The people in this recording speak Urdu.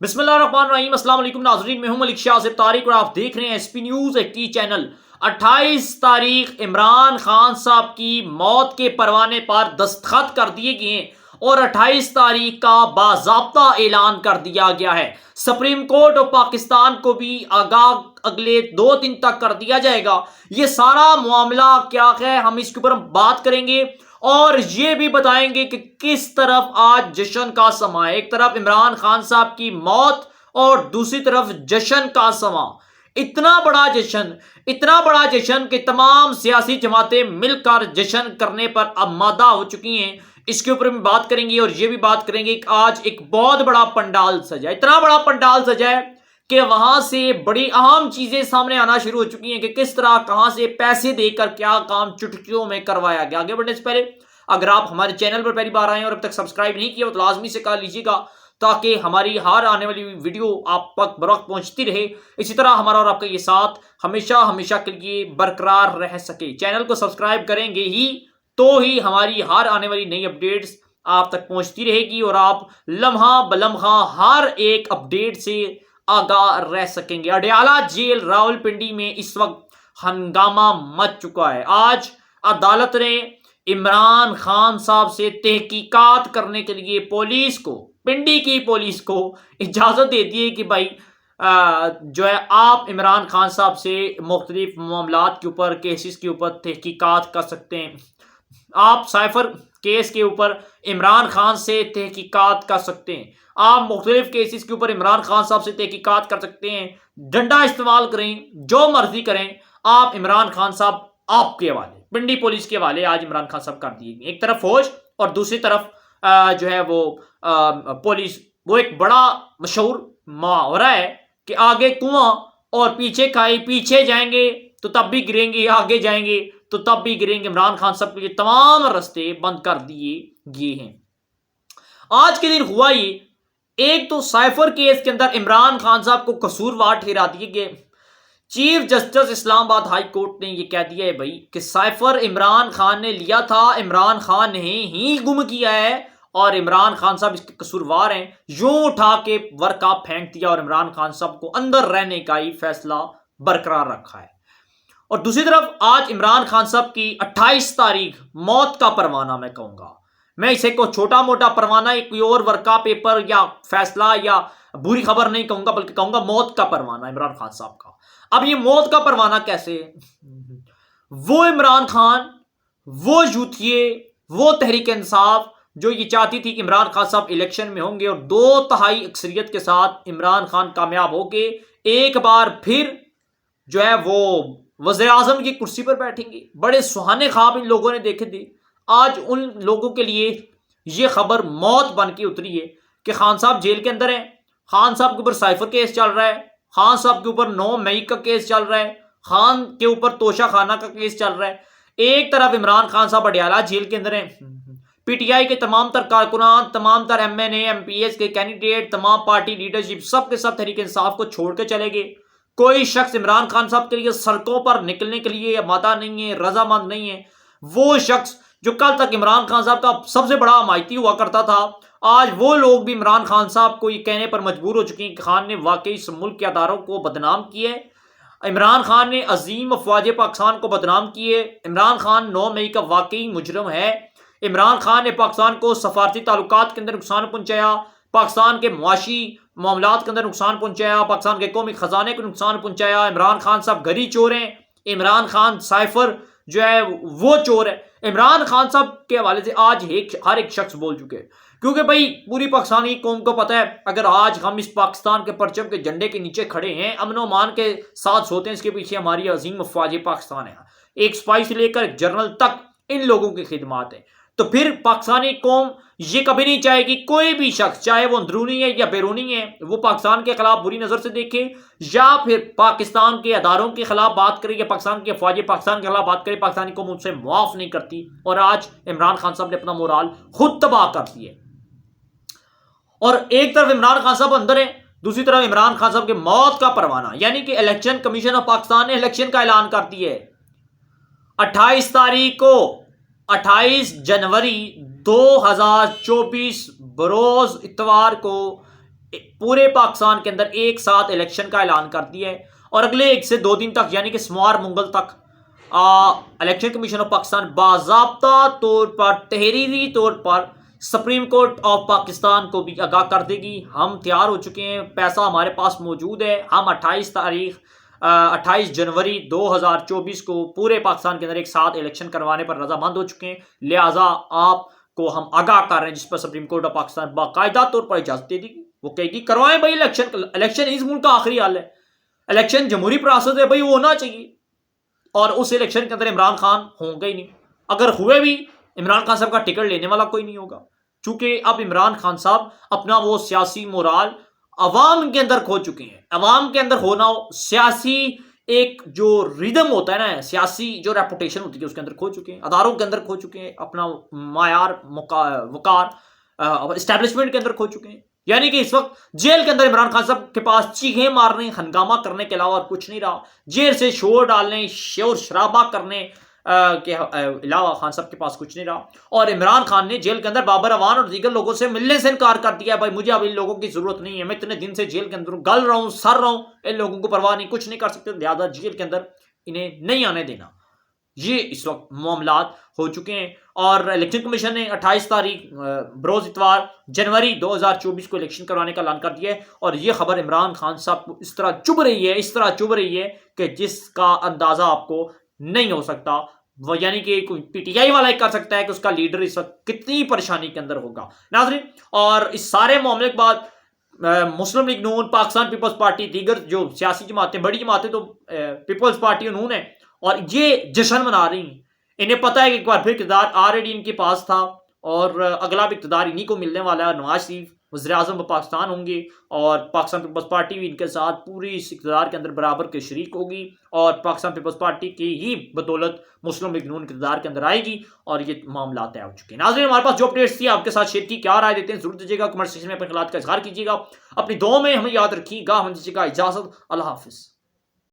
بسم اللہ الرحمن الرحیم۔ السلام علیکم ناظرین، میں ہوں ملک شاہ زیب طارق اور آپ دیکھ رہے ہیں S P news eighty channel. 28 تاریخ عمران خان صاحب کی موت کے پروانے پر دستخط کر دیے گئے ہیں اور 28 تاریخ کا باضابطہ اعلان کر دیا گیا ہے۔ سپریم کورٹ اور پاکستان کو بھی آگاہ اگلے 2 دن تک کر دیا جائے گا۔ یہ سارا معاملہ کیا ہے، ہم اس کے اوپر بات کریں گے اور یہ بھی بتائیں گے کہ کس طرف آج جشن کا سما ہے۔ ایک طرف عمران خان صاحب کی موت اور دوسری طرف جشن کا سما۔ اتنا بڑا جشن کہ تمام سیاسی جماعتیں مل کر جشن کرنے پر آمادہ ہو چکی ہیں۔ اس کے اوپر بھی بات کریں گے اور یہ بھی بات کریں گے کہ آج ایک بہت بڑا پنڈال سجا ہے، اتنا بڑا پنڈال سجا ہے کہ وہاں سے بڑی اہم چیزیں سامنے آنا شروع ہو چکی ہیں کہ کس طرح کہاں سے پیسے دے کر کیا کام چٹکیوں میں کروایا گیا۔ آگے بڑھنے سے پہلے اگر آپ ہمارے چینل پر پہلی بار آئے ہیں اور اب تک سبسکرائب نہیں کیا تو لازمی سے کر لیجیے گا تاکہ ہماری ہر آنے والی ویڈیو آپ تک بروقت پہنچتی رہے۔ اسی طرح ہمارا اور آپ کا یہ ساتھ ہمیشہ کے لیے برقرار رہ سکے۔ چینل کو سبسکرائب کریں گے ہی تو ہی ہماری ہر آنے والی نئی اپڈیٹس آپ تک پہنچتی رہے گی اور آپ لمحہ بلمحہ ہر ایک اپڈیٹ سے آگاہ رہ سکیں گے۔ اڈیالہ جیل راولپنڈی میں اس وقت ہنگامہ مچ چکا ہے۔ آج عدالت نے عمران خان صاحب سے تحقیقات کرنے کے لیے پنڈی کی پولیس کو اجازت دے دی ہے کہ بھائی جو ہے آپ عمران خان صاحب سے مختلف معاملات کے اوپر، کیسز کے اوپر تحقیقات کر سکتے ہیں۔ آپ سائفر کیس کے اوپر عمران خان سے تحقیقات کر سکتے ہیں، آپ مختلف کیسز کے اوپر عمران خان صاحب سے تحقیقات کر سکتے ہیں۔ ڈنڈا استعمال کریں، جو مرضی کریں، آپ عمران خان صاحب آپ کے حوالے، پنڈی پولیس کے حوالے آج عمران خان صاحب کر دیے گئے۔ ایک طرف فوج اور دوسری طرف جو ہے وہ پولیس۔ وہ ایک بڑا مشہور محاورہ ہے کہ آگے کنواں اور پیچھے کھائی، پیچھے جائیں گے تو تب بھی گریں گے، آگے جائیں گے تو تب بھی گریں گے۔ عمران خان صاحب کے لیے تمام راستے بند کر دیے گئے ہیں۔ آج کے دن ہوا یہ، ایک تو سائفر کیس کے اندر عمران خان صاحب کو قصوروار ٹھہرا دیے گئے۔ چیف جسٹس اسلام آباد ہائی کورٹ نے یہ کہہ دیا ہے بھائی کہ سائفر عمران خان نے لیا تھا، عمران خان نے ہی گم کیا ہے اور عمران خان صاحب اس کے قصوروار ہیں۔ یوں اٹھا کے ورقہ پھینک دیا اور عمران خان صاحب کو اندر رہنے کا ہی فیصلہ برقرار رکھا ہے۔ اور دوسری طرف آج عمران خان صاحب کی 28 تاریخ موت کا پروانہ میں کہوں گا، میں اسے کو چھوٹا موٹا پروانہ، کوئی اور ورقہ پیپر یا فیصلہ یا بری خبر نہیں کہوں گا، بلکہ کہوں گا موت کا پروانہ عمران خان صاحب کا۔ اب یہ موت کا پروانہ کیسے ہے؟ وہ عمران خان، وہ یوتھیے، وہ تحریک انصاف جو یہ چاہتی تھی کہ عمران خان صاحب الیکشن میں ہوں گے اور 2/3 اکثریت کے ساتھ عمران خان کامیاب ہو کے ایک بار پھر جو ہے وہ وزیر اعظم کی کرسی پر بیٹھیں گے۔ بڑے سہانے خواب ان لوگوں نے دیکھے تھے۔ آج ان لوگوں کے لیے یہ خبر موت بن کے اتری ہے کہ خان صاحب جیل کے اندر ہیں، خان صاحب کے اوپر سائفر کیس چل رہا ہے، خان صاحب کے اوپر 9 مئی کا کیس چل رہا ہے، خان کے اوپر توشہ خانہ کا کیس چل رہا ہے۔ ایک طرف عمران خان صاحب اڈیالہ جیل کے اندر ہیں، پی ٹی آئی کے تمام تر کارکنان، تمام تر M N A M P S کے کینڈیڈیٹ، تمام پارٹی لیڈرشپ سب کے سب تحریک انصاف کو چھوڑ کے چلے گئے۔ کوئی شخص عمران خان صاحب کے لیے سڑکوں پر نکلنے کے لیے آمادہ نہیں ہے، رضامند نہیں ہے۔ وہ شخص جو کل تک عمران خان صاحب کا سب سے بڑا حمایتی ہوا کرتا تھا، آج وہ لوگ بھی عمران خان صاحب کو یہ کہنے پر مجبور ہو چکے ہیں کہ خان نے واقعی اس ملک کے اداروں کو بدنام کیا ہے، عمران خان نے عظیم افواج پاکستان کو بدنام کیے، عمران خان 9 مئی کا واقعی مجرم ہے، عمران خان نے پاکستان کو سفارتی تعلقات کے اندر نقصان پہنچایا، پاکستان کے معاشی معاملات کے اندر نقصان پہنچایا، پاکستان کے قومی خزانے کو نقصان پہنچایا۔ عمران خان صاحب گھری چور ہیں، عمران خان سائفر جو ہے وہ چور ہے۔ عمران خان صاحب کے حوالے سے آج ہر ایک شخص بول چکے ہیں، کیونکہ بھائی پوری پاکستانی قوم کو پتہ ہے اگر آج ہم اس پاکستان کے پرچم کے جھنڈے کے نیچے کھڑے ہیں، امن و امان کے ساتھ سوتے ہیں، اس کے پیچھے ہماری عظیم افواج پاکستان ہے، ایک سپاہی سے لے کر ایک جنرل تک ان لوگوں کی خدمات ہیں۔ تو پھر پاکستانی قوم یہ کبھی نہیں چاہے گی کوئی بھی شخص، چاہے وہ اندرونی ہے یا بیرونی ہے، وہ پاکستان کے خلاف بری نظر سے دیکھے یا پھر پاکستان کے اداروں کے خلاف بات کرے یا پاکستان کے افواج پاکستان کے خلاف بات کرے۔ پاکستانی قوم ان سے معاف نہیں کرتی اور آج عمران خان صاحب نے اپنا مورال خود تباہ کر دیا ہے۔ اور ایک طرف عمران خان صاحب اندر ہیں، دوسری طرف عمران خان صاحب کے موت کا پروانہ، یعنی کہ الیکشن کمیشن آف پاکستان نے الیکشن کا اعلان کر دیا ہے 28 تاریخ کو، 28 جنوری 2024 بروز اتوار کو پورے پاکستان کے اندر ایک ساتھ الیکشن کا اعلان کر دیا ہے، اور اگلے 1 سے 2 دن تک یعنی کہ سوموار منگل تک الیکشن کمیشن آف پاکستان باضابطہ طور پر تحریری طور پر سپریم کورٹ آف پاکستان کو بھی آگاہ کر دے گی۔ ہم تیار ہو چکے ہیں، پیسہ ہمارے پاس موجود ہے، ہم 28 جنوری 2024 کو پورے پاکستان کے اندر ایک ساتھ الیکشن کروانے پر رضامند ہو چکے ہیں، لہٰذا آپ کو ہم آگاہ کر رہے ہیں، جس پر سپریم کورٹ آف پاکستان باقاعدہ طور پر اجازت دے دی گی۔ وہ کہے گی کروائیں بھائی الیکشن اس ملک کا آخری حل ہے، الیکشن جمہوری پروسیس ہے بھائی، وہ ہونا چاہیے، اور اس الیکشن کے اندر عمران خان ہوں گے ہی نہیں، اگر ہوئے بھی عمران خان صاحب کا ٹکٹ لینے والا کوئی نہیں ہوگا، چونکہ اب عمران خان صاحب اپنا وہ سیاسی مورال عوام کے اندر کھو چکے ہیں۔ عوام کے اندر ہونا سیاسی ایک جو ریدم ہوتا ہے نا، سیاسی جو ریپوٹیشن ہوتی ہے اس کے اندر کھو چکے ہیں، اداروں کے اندر کھو چکے ہیں، اپنا معیار وقار اسٹیبلشمنٹ کے اندر کھو چکے ہیں، یعنی کہ اس وقت جیل کے اندر عمران خان صاحب کے پاس چیخیں مارنے، ہنگامہ کرنے کے علاوہ اور کچھ نہیں رہا، جیل سے شور ڈالنے، شور شرابہ کرنے کے علاوہ خان صاحب کے پاس کچھ نہیں رہا۔ اور عمران خان نے جیل کے اندر بابر اعوان اور دیگر لوگوں سے ملنے سے انکار کر دیا، بھائی مجھے اب ان لوگوں کی ضرورت نہیں ہے، میں اتنے دن سے جیل کے اندر گل رہا ہوں، سر رہا ہوں، ان لوگوں کو پرواہ نہیں، کچھ نہیں کر سکتے، لہٰذا جیل کے اندر انہیں نہیں آنے دینا۔ یہ اس وقت معاملات ہو چکے ہیں، اور الیکشن کمیشن نے 28 تاریخ بروز اتوار جنوری 2024 کو الیکشن کروانے کا اعلان کر دیا ہے، اور یہ خبر عمران خان صاحب کو اس طرح چبھ رہی ہے کہ جس کا اندازہ آپ کو نہیں ہو سکتا، وہ یعنی کہ کوئی پی ٹی آئی والا ہی کر سکتا ہے کہ اس کا لیڈر اس وقت کتنی پریشانی کے اندر ہوگا۔ ناظرین، اور اس سارے معاملے کے بعد مسلم لیگ نون، پاکستان پیپلز پارٹی، دیگر جو سیاسی جماعتیں، بڑی جماعتیں تو پیپلز پارٹی نون ہے، اور یہ جشن منا رہی ہیں، انہیں پتہ ہے کہ ایک بار پھر اقتدار آلریڈی ان کے پاس تھا، اور اگلا بھی اقتدار انہی کو ملنے والا ہے، نواز شریف وزیر اعظم پاکستان ہوں گے، اور پاکستان پیپلز پارٹی بھی ان کے ساتھ پوری اس اقتدار کے اندر برابر کے شریک ہوگی، اور پاکستان پیپلز پارٹی کی ہی بدولت مسلم لیگ نون اقتدار کے اندر آئے گی، اور یہ معاملات طے ہو چکے ہیں۔ ناظرین، ہمارے پاس جو اپڈیٹس تھی آپ کے ساتھ شیئر کی، کیا رائے دیتے ہیں ضرور دیجیے گا، کمنٹ سیکشن میں اپنے خیالات کا اظہار کیجیے گا، اپنی دعاؤں میں ہمیں یاد رکھیے گا، ہمیں دیجیے گا اجازت، اللہ حافظ۔